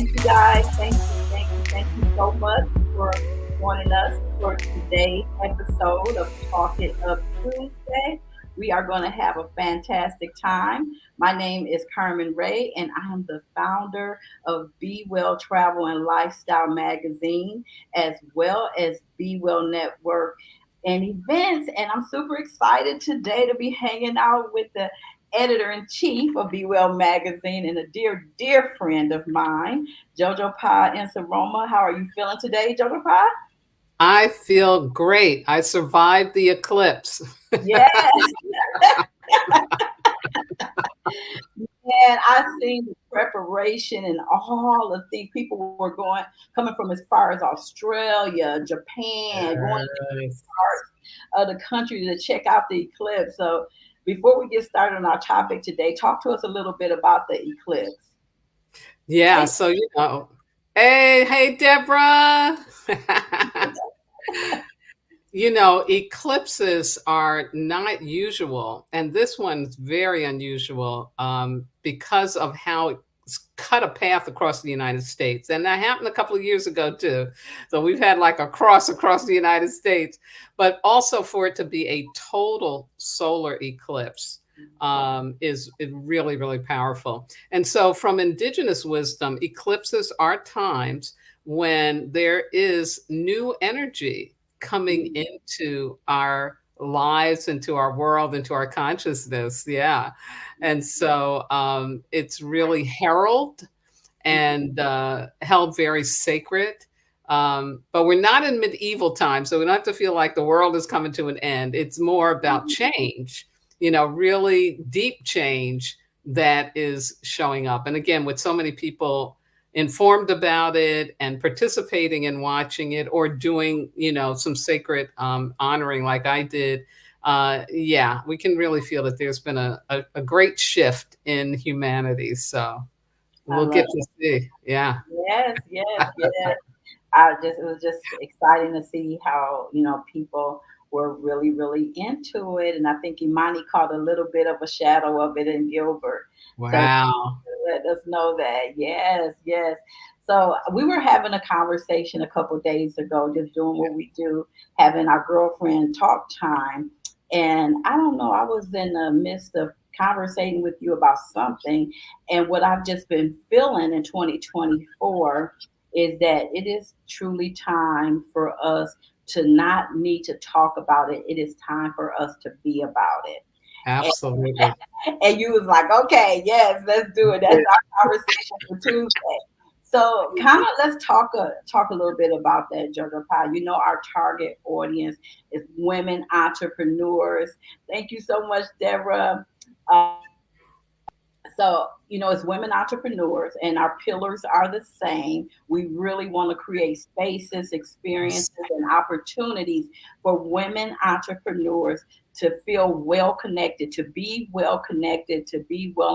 Thank you guys. Thank you so much for joining us for today's episode of Talk It Up Tuesday. We are going to have a fantastic time. My name is Carmen Ray, and I'm the founder of Be Well Travel and Lifestyle Magazine, as well as Be Well Network and Events. And I'm super excited today to be hanging out with the editor in chief of Be Well Magazine and a dear friend of mine, Jojo Pie in Saroma. How are you feeling today, Jojo Pie? I feel great. I survived the eclipse. Yes. And I seen the preparation and all the things people were coming from as far as Australia, Japan, going to Yes. parts of the country to check out the eclipse. So before we get started on our topic today, talk to us a little bit about the eclipse. Yeah, Hey, so hey Deborah. Eclipses are not usual, and this one's very unusual because of how it's cut a path across the United States. And that happened a couple of years ago, too. So we've had like a cross across the United States, but also for it to be a total solar eclipse is really, really powerful. And so, from indigenous wisdom, eclipses are times when there is new energy coming into our lives, into our world, into our consciousness. Yeah. And so it's really heralded and held very sacred. But we're not in medieval times, so we don't have to feel like the world is coming to an end. It's more about change, really deep change that is showing up. And again, with so many people informed about it and participating in watching it or doing, some sacred honoring like I did, yeah, we can really feel that there's been a great shift in humanity. So I we'll love get to see. Yeah. yes. It was just exciting to see how, people were really into it. And I think Imani caught a little bit of a shadow of it in Gilbert. So Wow. let us know that. Yes. So we were having a conversation a couple days ago, just doing what we do, having our girlfriend talk time. And I don't know, I was in the midst of conversating with you about something. And what I've just been feeling in 2024 is that it is truly time for us to not need to talk about it. It is time for us to be about it. Absolutely. And you was like, okay, yes, let's do it. That's our conversation for Tuesday. So, kind of let's talk a little bit about that, Jojo Pie. You know, our target audience is women entrepreneurs. Thank you so much, Deborah. So, it's women entrepreneurs, and our pillars are the same. We really want to create spaces, experiences, and opportunities for women entrepreneurs to feel well connected, to be well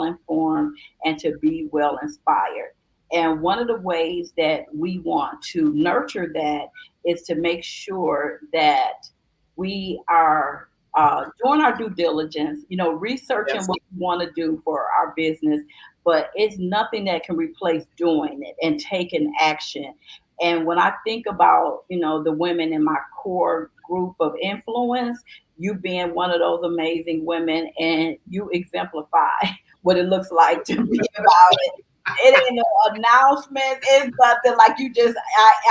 informed, and to be well inspired. And one of the ways that we want to nurture that is to make sure that we are doing our due diligence, researching Yes. what we want to do for our business, but it's nothing that can replace doing it and taking action. And when I think about, the women in my core group of influence, you being one of those amazing women, and you exemplify what it looks like to be about it. It ain't no announcements. It's nothing like you just.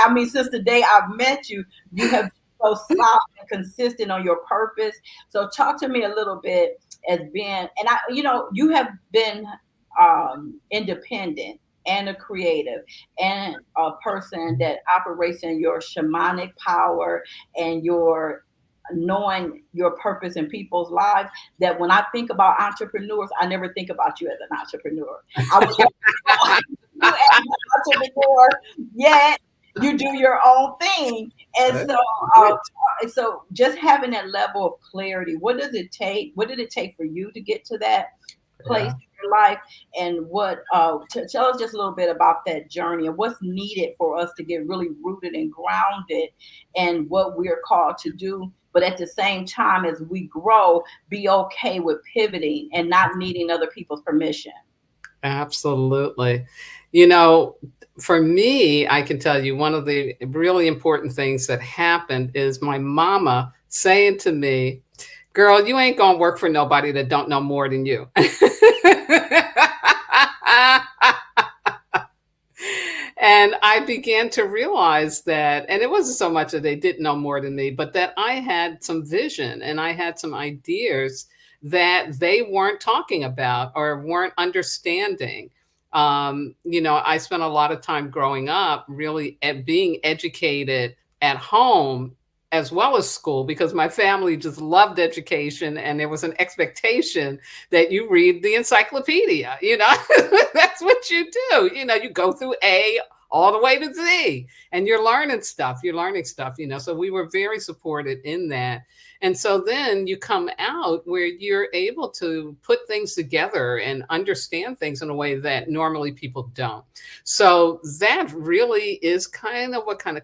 I mean, since the day I've met you, you have so solid and consistent on your purpose. So talk to me a little bit as being, and you have been independent and a creative and a person that operates in your shamanic power and your knowing your purpose in people's lives. That when I think about entrepreneurs, I never think about you as an entrepreneur. I would never you as an entrepreneur, yet you do your own thing. And so, just having that level of clarity, what does it take? What did it take for you to get to that place Yeah. in your life? And what, tell us just a little bit about that journey and what's needed for us to get really rooted and grounded and what we're called to do. But at the same time, as we grow, be okay with pivoting and not needing other people's permission. Absolutely. You know, For me, I can tell you one of the really important things that happened is my mama saying to me, "Girl, you ain't gonna work for nobody that don't know more than you." And I began to realize that, and it wasn't so much that they didn't know more than me, but that I had some vision and I had some ideas that they weren't talking about or weren't understanding. I spent a lot of time growing up really being educated at home as well as school because my family just loved education and there was an expectation that you read the encyclopedia, that's what you do. You go through A all the way to Z and you're learning stuff, so we were very supported in that. And so then you come out where you're able to put things together and understand things in a way that normally people don't. So that really is kind of what kind of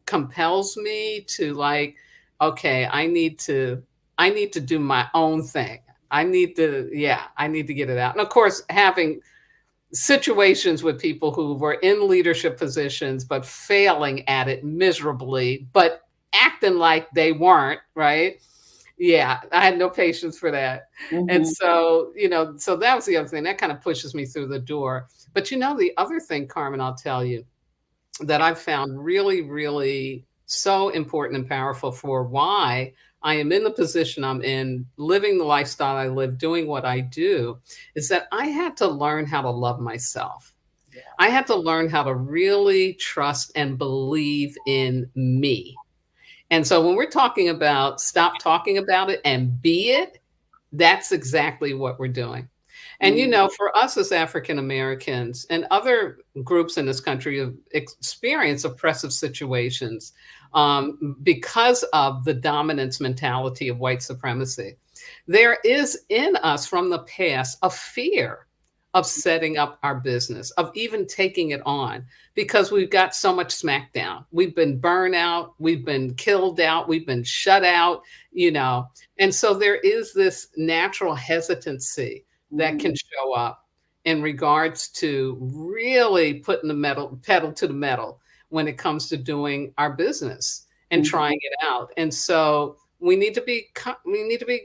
compels me to like, okay, I need to do my own thing. I need to get it out. And of course, having situations with people who were in leadership positions but failing at it miserably, but acting like they weren't, right? Yeah, I had no patience for that. And Hmm. so, so that was the other thing that kind of pushes me through the door. But the other thing, Carmen, I'll tell you that I've found really, really so important and powerful for why I am in the position I'm in, living the lifestyle I live, doing what I do, is that I had to learn how to love myself. Yeah. I had to learn how to really trust and believe in me. And so when we're talking about stop talking about it and be it, that's exactly what we're doing. And Mm-hmm. for us as African Americans and other groups in this country have experienced oppressive situations because of the dominance mentality of white supremacy. There is in us from the past a fear of setting up our business, of even taking it on, because we've got so much smackdown. We've been burned out, we've been killed out, we've been shut out, you know. And so there is this natural hesitancy that can show up in regards to really putting the pedal to the metal when it comes to doing our business and Hmm. trying it out. And so we need to be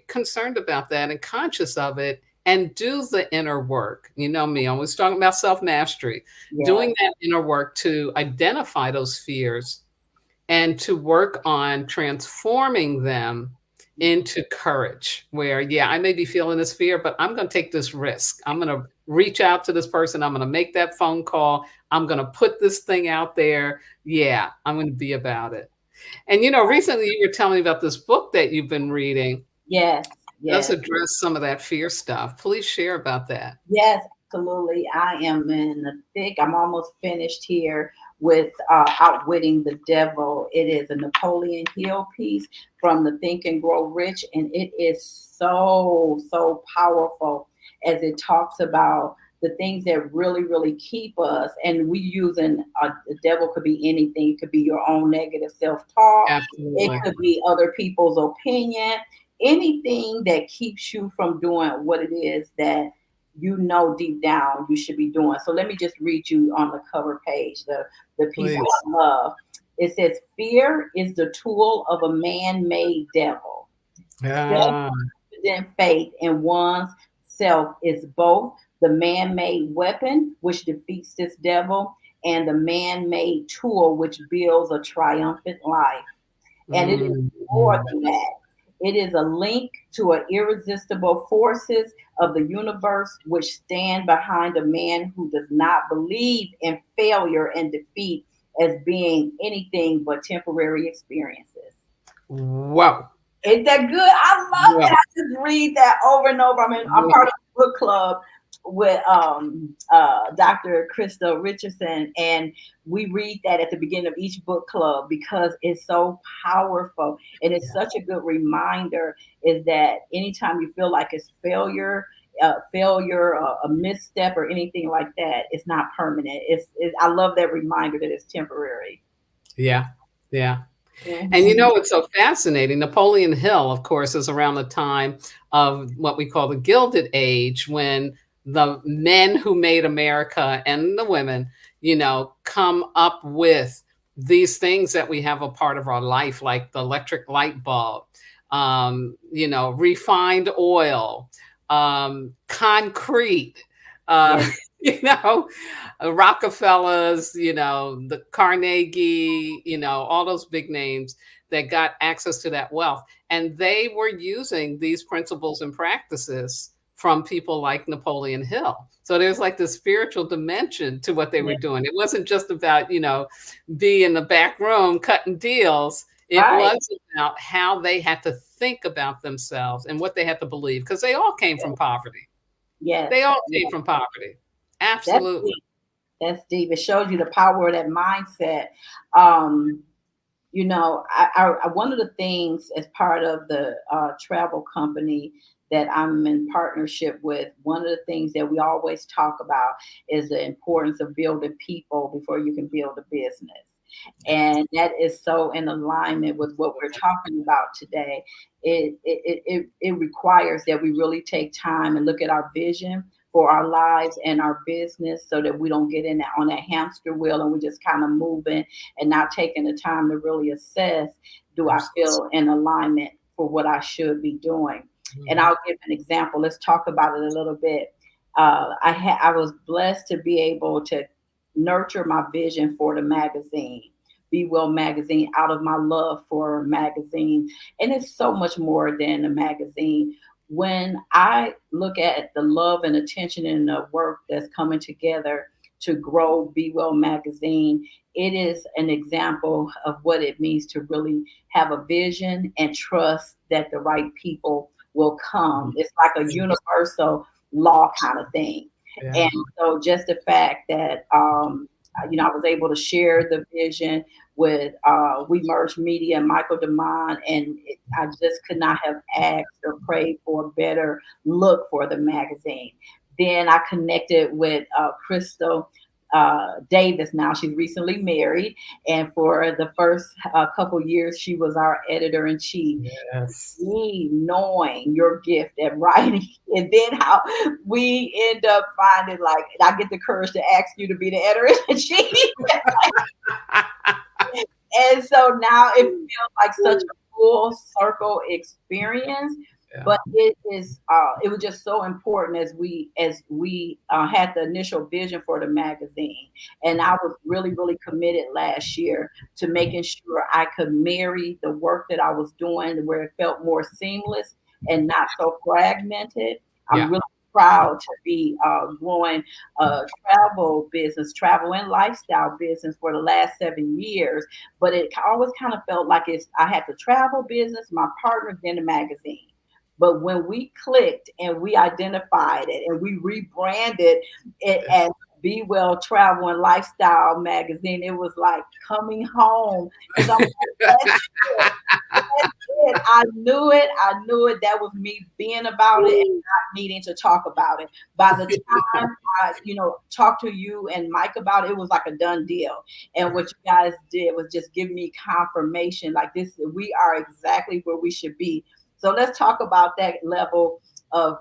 concerned about that and conscious of it and do the inner work. You know me, I was talking about self mastery, Yeah. doing that inner work to identify those fears and to work on transforming them into courage where yeah, I may be feeling this fear, but I'm going to take this risk. I'm going to reach out to this person, I'm going to make that phone call, I'm going to put this thing out there. Yeah, I'm going to be about it. And recently you were telling me about this book that you've been reading. Yes. Does Yes. address some of that fear stuff. Please share about that. Yes, absolutely. I am in the thick. I'm almost finished here with Outwitting the Devil. It is a Napoleon Hill piece from the Think and Grow Rich, and it is so, so powerful as it talks about the things that really, really keep us. And we using the devil could be anything. It could be your own negative self-talk. It Absolutely. could be other people's opinion. Anything that keeps you from doing what it is that deep down you should be doing. So let me just read you on the cover page the piece Please. I love. It says, "Fear is the tool of a man-made devil. Yeah. Self-confident faith in one's self is both the man-made weapon which defeats this devil and the man-made tool which builds a triumphant life. And it is more Mhm. than that. It is a link to an irresistible forces of the universe which stand behind a man who does not believe in failure and defeat as being anything but temporary experiences." Wow. Ain't that good? I love that. Wow. I just read that over and over. I mean, I'm part of the book club with Dr. Krista Richardson, and we read that at the beginning of each book club because it's so powerful and it's Yeah. such a good reminder. Is that anytime you feel like it's failure, a misstep, or anything like that, it's not permanent. I love that reminder that it's temporary. Yeah. Yeah. And Hmm. it's so fascinating. Napoleon Hill, of course, is around the time of what we call the Gilded Age, when the men who made America and the women, come up with these things that we have a part of our life, like the electric light bulb, refined oil, concrete, uh, Yes. you know, Rockefellers, the Carnegie, all those big names that got access to that wealth. And they were using these principles and practices from people like Napoleon Hill. So there's like the spiritual dimension to what they were Yes. doing. It wasn't just about, be in the back room cutting deals. It Right. was about how they had to think about themselves and what they had to believe, because they all came from Yes. poverty. Yes. They all came Yes. from poverty. That's Absolutely. deep. That's deep. It shows you the power of that mindset. Um, one of the things as part of the travel company that I'm in partnership with, one of the things that we always talk about is the importance of building people before you can build a business. Yes. And that is so in alignment with what we're talking about today. It requires that we really take time and look at our vision for our lives and our business so that we don't get in that, on that hamster wheel and we just kind of moving and not taking the time to really assess, do I Absolutely. feel in alignment for what I should be doing? And Mhm. I'll give an example. Let's talk about it a little bit. I was blessed to be able to nurture my vision for the magazine, Be Well magazine, out of my love for magazine. And it's so much more than a magazine. When I look at the love and attention and the work that's coming together to grow Be Well magazine, it is an example of what it means to really have a vision and trust that the right people will come. Mhm. It's like a Yes. universal law kind of thing. And Yeah. so just the fact that I was able to share the vision with We Merged Media and Michael DeMond, and I just could not have asked or prayed for a better look for the magazine. Then I connected with Crystal Davis. Now she's recently married, and for the first couple years, she was our editor in chief. Yes. Me knowing your gift at writing, and then how we end up finding, like, I get the courage to ask you to be the editor in chief. And so now it feels like such a full circle experience. Yeah. But it was just so important as we had the initial vision for the magazine, and I was really really committed last year to making sure I could marry the work that I was doing where it felt more seamless and not so fragmented. I'm Yeah. really proud to be growing a travel and lifestyle business for the last 7 years. But it always kind of felt like I had the travel business, my partner, then the magazine. But when we clicked and we identified it and we rebranded it as Be Well Travel and Lifestyle Magazine, it was like coming home because I'm like, that's it. That's it. I knew it. I knew it. That was me being about it and not needing to talk about it. By the time I talked to you and Mike about it, it was like a done deal. And what you guys did was just give me confirmation, like this, we are exactly where we should be. So let's talk about that level of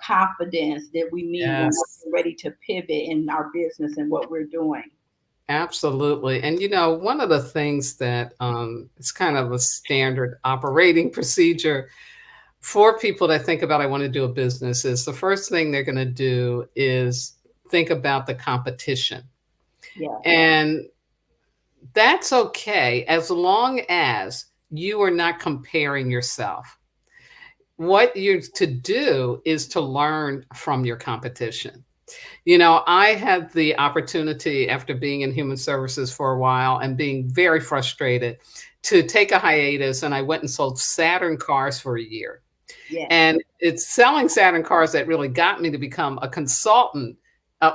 confidence that we need when Yes. we're ready to pivot in our business and what we're doing. Absolutely. And one of the things that is kind of a standard operating procedure for people that think about, I want to do a business, is the first thing they're going to do is think about the competition. Yeah. And that's okay as long as you are not comparing yourself. What you're to do is to learn from your competition. I had the opportunity, after being in human services for a while and being very frustrated, to take a hiatus, and I went and sold Saturn cars for a year. Yes. And it's selling Saturn cars that really got me to become a consultant,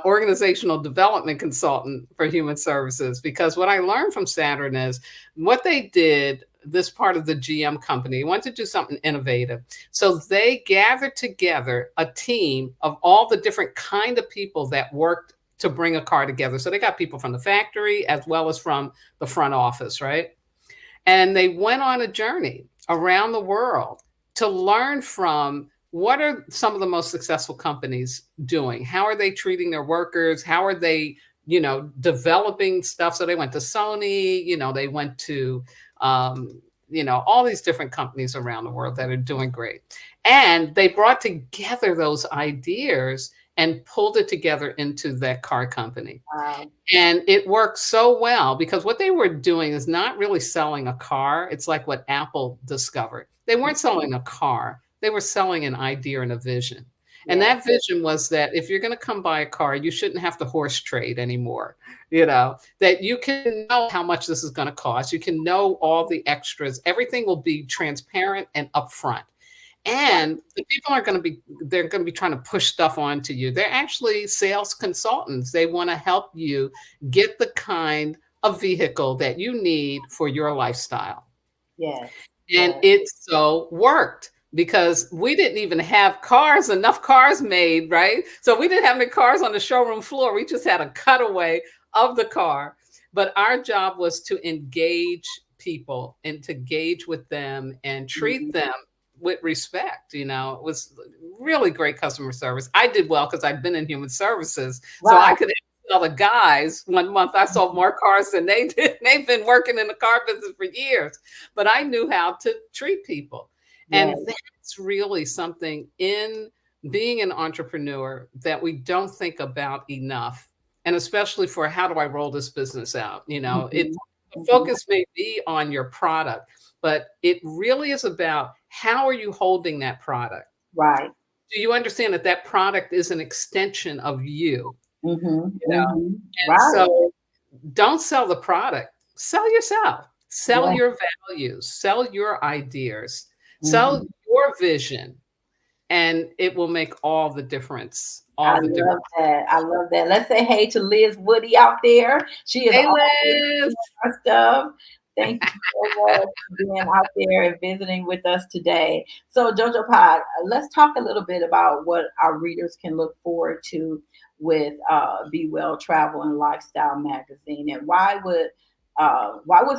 organizational development consultant for human services. Because what I learned from Saturn is what they did, this part of the GM company wanted to do something innovative. So they gathered together a team of all the different kind of people that worked to bring a car together. So they got people from the factory as well as from the front office, right? And they went on a journey around the world to learn from what are some of the most successful companies doing? How are they treating their workers? How are they developing stuff. So they went to Sony, they went to, um, all these different companies around the world that are doing great. And they brought together those ideas and pulled it together into that car company. Wow. And it worked so well because what they were doing is not really selling a car. It's like what Apple discovered. They weren't selling a car, they were selling an idea and a vision. And Yeah. that vision was that if you're going to come buy a car, you shouldn't have to horse trade anymore. That you can know how much this is going to cost. You can know all the extras. Everything will be transparent and upfront. Right. And the people aren't going to be, they're going to be trying to push stuff onto you. They're actually sales consultants. They want to help you get the kind of vehicle that you need for your lifestyle. Yes. And Yes. it so worked because we didn't even have enough cars made, right? So we didn't have any cars on the showroom floor. We just had a cutaway of the car. But our job was to engage people and to gauge with them and treat Mhm. them with respect. It was really great customer service. I did well because I'd been in human services. So I Right. could tell the guys 1 month I sold more cars than they did. They've been working in the car business for years, but I knew how to treat people. And Yes. that's really something in being an entrepreneur that we don't think about enough. And especially for how do I roll this business out? Mhm. The Mhm. focus may be on your product, but it really is about how are you holding that product? Right. Do you understand that that product is an extension of you? Mhm. You know, Mhm. and Right. so don't sell the product, sell yourself, sell Yeah. your values, sell your ideas, sell Mhm. your vision, and it will make all the difference. I All the difference. love that. I love that. Let's say hey to Liz Woody out there. She is Hey, always Liz. doing our stuff. Thank you so much for being out there and visiting with us today. So, Jojo Pod, let's talk a little bit about what our readers can look forward to with Be Well Travel and Lifestyle magazine, and why would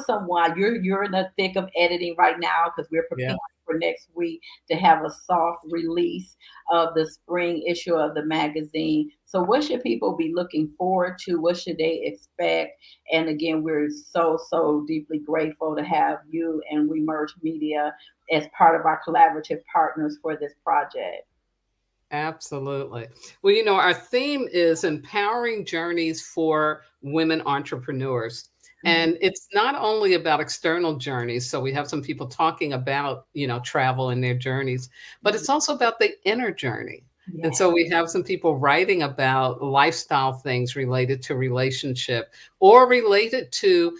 someone you're in the thick of editing right now because we're Yeah. preparing for next week to have a soft release of the spring issue of the magazine. So, what should people be looking forward to? What should they expect? And again, we're so deeply grateful to have you and We Merge Media as part of our collaborative partners for this project. Absolutely. Well, our theme is empowering journeys for women entrepreneurs. Mhm. And it's not only about external journeys. So we have some people talking about, travel and their journeys, but Mhm. it's also about the inner journey. And Yeah. so we have some people writing about lifestyle things related to relationship or related to,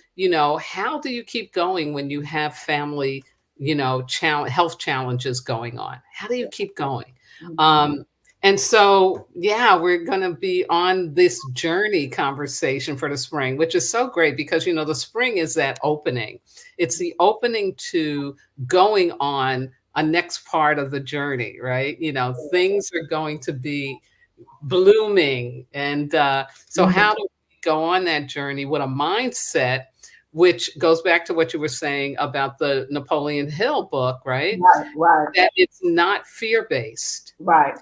how do you keep going when you have family, health challenges going on? How do you keep going? Mhm. Um, and so, yeah, we're going to be on this journey conversation for the spring, which is so great because, the spring is that opening. It's the opening to going on a next part of the journey, right? Things are going to be blooming. And so, Mhm. how do we go on that journey with a mindset? Which goes back to what you were saying about the Napoleon Hill book, right? Right, right, That it's not fear based, right.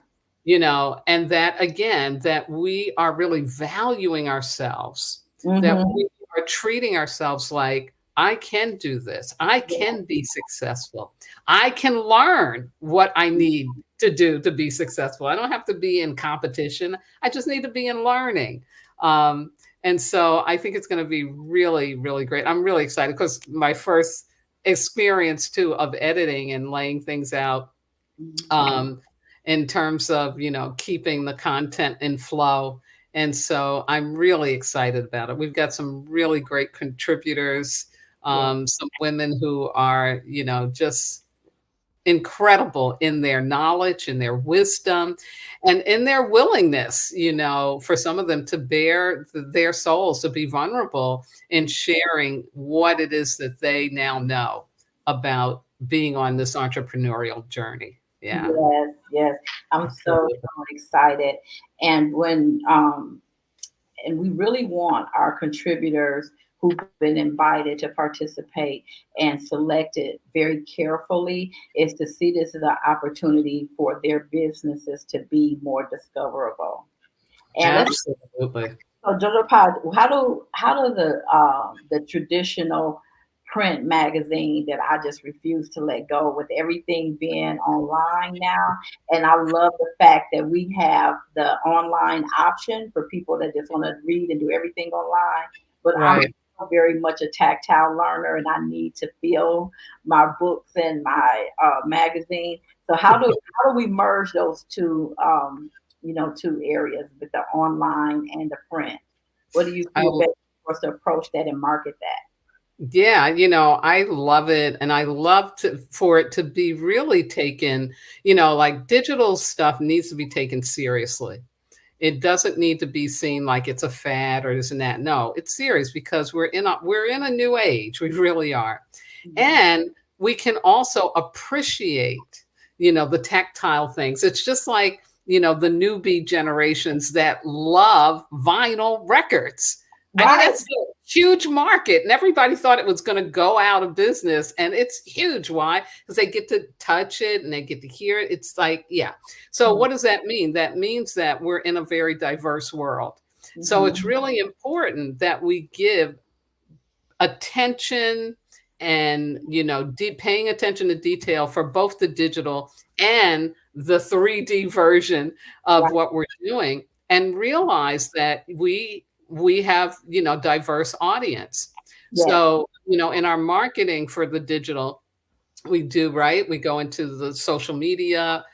and that again, that we are really valuing ourselves, that Mhm. we are treating ourselves like, I can do this, I Yeah. can be successful, I can learn what I need to do to be successful. I don't have to be in competition, I just need to be in learning. And so I think it's going to be really, really great. I'm really excited because my first experience too of editing and laying things out, Mhm. um, in terms of keeping the content in flow. And so I'm really excited about it. We've got some really great contributors, Yeah. some women who are just incredible in their knowledge and their wisdom and in their willingness, for some of them to bare their souls, to be vulnerable in sharing what it is that they now know about being on this entrepreneurial journey. Yeah, Yes, yes. I'm absolutely. so excited. And we really want our contributors who've been invited to participate and selected very carefully is to see this as an opportunity for their businesses to be more discoverable. And let's Absolutely. So Jojo Pod, how do the traditional print magazine that I just refuse to let go with everything being online now, and I love the fact that we have the online option for people that just want to read and do everything online. But I'm Right. very much a tactile learner, and I need to feel my books and my magazine. So how do we merge those two two areas with the online and the print? What do you I feel best for us to approach that and market that? Yeah, I love it, and I love to for it to be really taken, like digital stuff needs to be taken seriously. It doesn't need to be seen like it's a fad or this and that. No, it's serious because we're in a new age. We really are. Mhm. And we can also appreciate, the tactile things. It's just like, the newbie generations that love vinyl records. I mean, Right. that's a huge market, and everybody thought it was going to go out of business, and it's huge. Why? Because they get to touch it and they get to hear it. It's like, yeah. So, Mhm. what does that mean? That means that we're in a very diverse world. So, it's Mhm. really important that we give attention and paying attention to detail for both the digital and the 3D version of Right. what we're doing, and realize that we have diverse audience. Yes. So in our marketing for the digital, we do, right, we go into the social media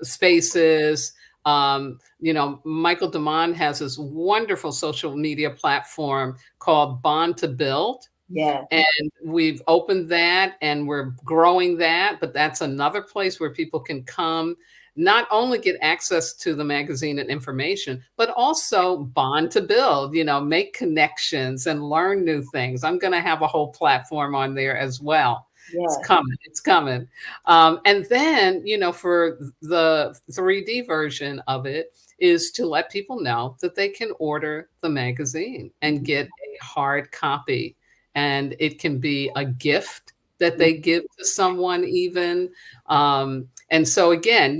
spaces. Michael Damon has this wonderful social media platform called Bond to Build, Yes. and we've opened that and we're growing that, but that's another place where people can come, not only get access to the magazine and information, but also bond to build, make connections and learn new things. I'm going to have a whole platform on there as well. It's Yes. coming. It's coming. And then, for the 3D version of it, is to let people know that they can order the magazine and Mhm. get a hard copy, and it can be a gift that they give to someone even. And so again,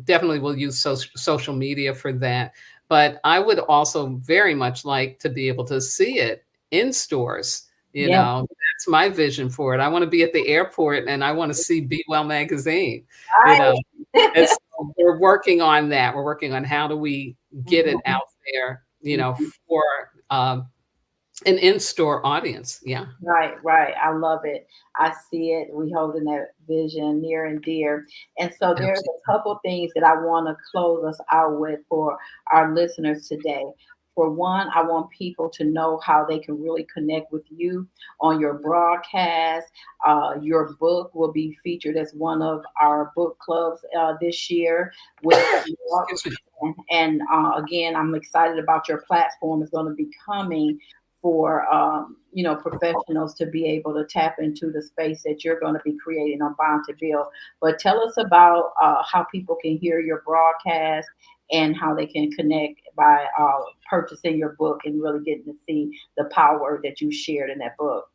definitely we'll use social media for that, but I would also very much like to be able to see it in stores. Yes. That's my vision for it. I want to be at the airport and I want to see Be Well magazine, you know. And Right. so we're working on that. We're working on how do we get it Mhm. out there, Mhm. for an in-store audience. Yeah, Right, right. I love it. I see it. We holding that vision near and dear. And so there's a absolutely. couple things that I want to close us out with for our listeners today. For one, I want people to know how they can really connect with you on your broadcast. Your book will be featured as one of our book clubs this year with Excuse me. and again, I'm excited about your platform. Is going to be coming for professionals to be able to tap into the space that you're going to be creating on Bond to Build. But tell us about how people can hear your broadcast and how they can connect by purchasing your book and really getting to see the power that you shared in that book.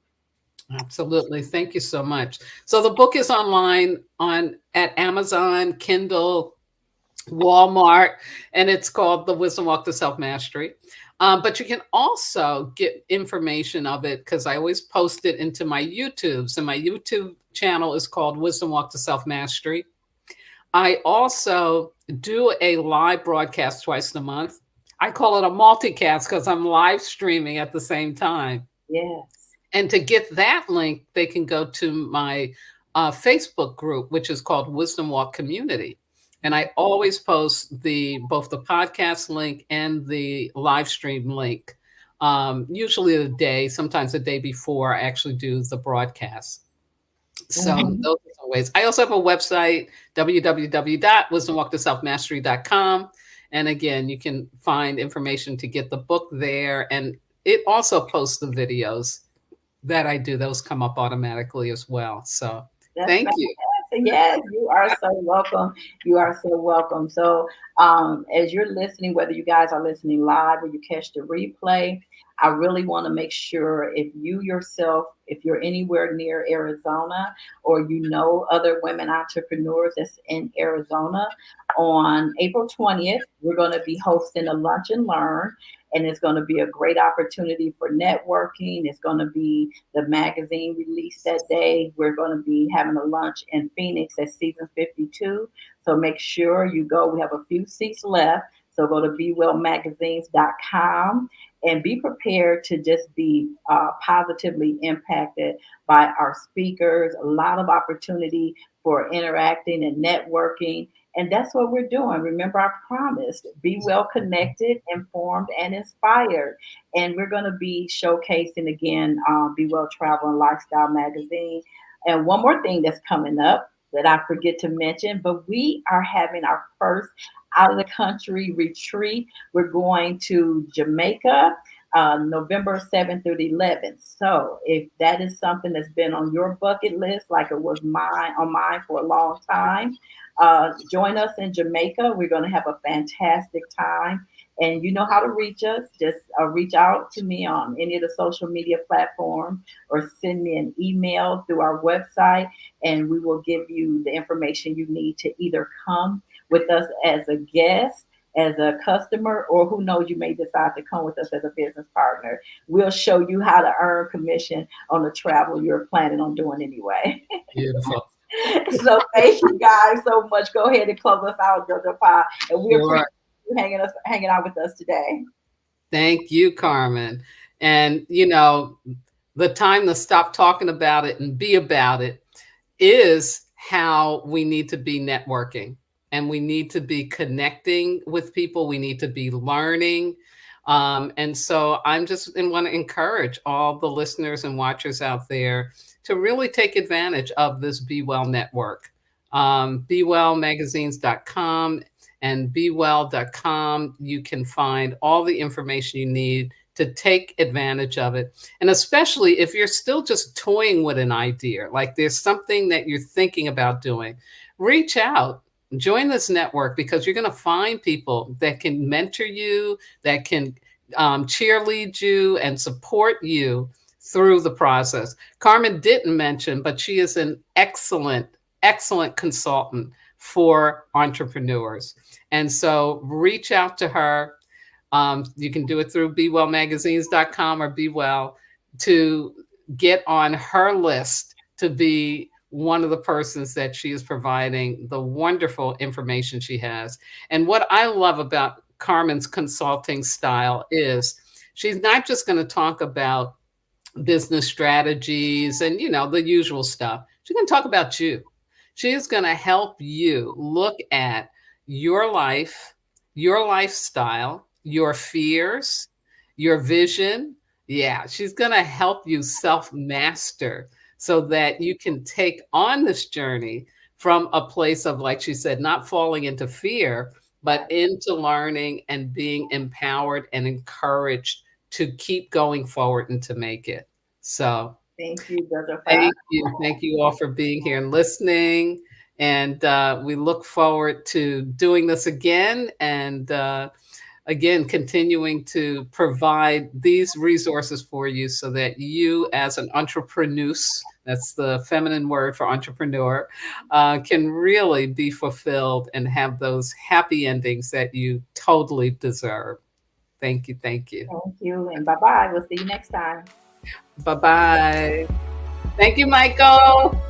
Absolutely. Thank you so much. So the book is online on at Amazon, Kindle, Walmart, and it's called The Wisdom Walk to Self Mastery. But you can also get information of it because I always post it into my YouTube. So my YouTube channel is called Wisdom Walk to Self Mastery. I also do a live broadcast twice a month. I call it a multicast because I'm live streaming at the same time. Yes. And to get that link, they can go to my Facebook group, which is called Wisdom Walk Community. And I always post both the podcast link and the live stream link. Usually a day, sometimes a day before I actually do the broadcast. So Mhm. those are some ways. I also have a website, www.wisdomwalktoselfmastery.com. And again, you can find information to get the book there. And it also posts the videos that I do. Those come up automatically as well. So That's thank you. fantastic. Yes, you are so welcome. You are so welcome. So, as you're listening, whether you guys are listening live or you catch the replay, I really want to make sure if you yourself, if you're anywhere near Arizona or you know other women entrepreneurs that's in Arizona, on April 20th, we're going to be hosting a lunch and learn. And it's going to be a great opportunity for networking. It's going to be the magazine release that day. We're going to be having a lunch in Phoenix at season 52. So make sure you go. We have a few seats left. So go to bewellmagazines.com and be prepared to just be positively impacted by our speakers. A lot of opportunity for interacting and networking. And that's what we're doing. Remember, I promised be well connected, informed, and inspired. And we're going to be showcasing again Be Well Travel and Lifestyle magazine. And one more thing that's coming up that I forget to mention, but we are having our first out of the country retreat. We're going to Jamaica. November 7th through the 11th. So, if that is something that's been on your bucket list, like it was mine for a long time, join us in Jamaica. We're going to have a fantastic time. And you know how to reach us. Just reach out to me on any of the social media platforms or send me an email through our website, and we will give you the information you need to either come with us as a guest, as a customer, or who knows, you may decide to come with us as a business partner. We'll show you how to earn commission on the travel you're planning on doing anyway. Beautiful. So thank you guys so much. Go ahead and close us out, Jojo Pie. And we appreciate Sure. you hanging out with us today. Thank you, Carmen. And, the time to stop talking about it and be about it is how we need to be networking, and we need to be connecting with people. We need to be learning. And so I'm just and want to encourage all the listeners and watchers out there to really take advantage of this Be Well network. BeWellMagazines.com and BeWell.com. You can find all the information you need to take advantage of it. And especially if you're still just toying with an idea, like there's something that you're thinking about doing, reach out, join this network, because you're going to find people that can mentor you, that can cheerlead you and support you through the process. Carmen didn't mention, but she is an excellent consultant for entrepreneurs. And so reach out to her. You can do it through BeWellMagazines.com or BeWell to get on her list to be one of the persons that she is providing the wonderful information she has. And what I love about Carmen's consulting style is she's not just going to talk about business strategies and the usual stuff. She's going to talk about you. She is going to help you look at your life, your lifestyle, your fears, your vision. Yeah, she's going to help you self master so that you can take on this journey from a place of, like she said, not falling into fear, but into learning and being empowered and encouraged to keep going forward and to make it. So Thank you, Jojo Pie. thank you. Thank you all for being here and listening. And we look forward to doing this again, and again, continuing to provide these resources for you so that you, as an entrepreneur, that's the feminine word for entrepreneur, can really be fulfilled and have those happy endings that you totally deserve. Thank you. Thank you. Thank you, and bye bye. We'll see you next time. Bye bye. Thank you, Michael.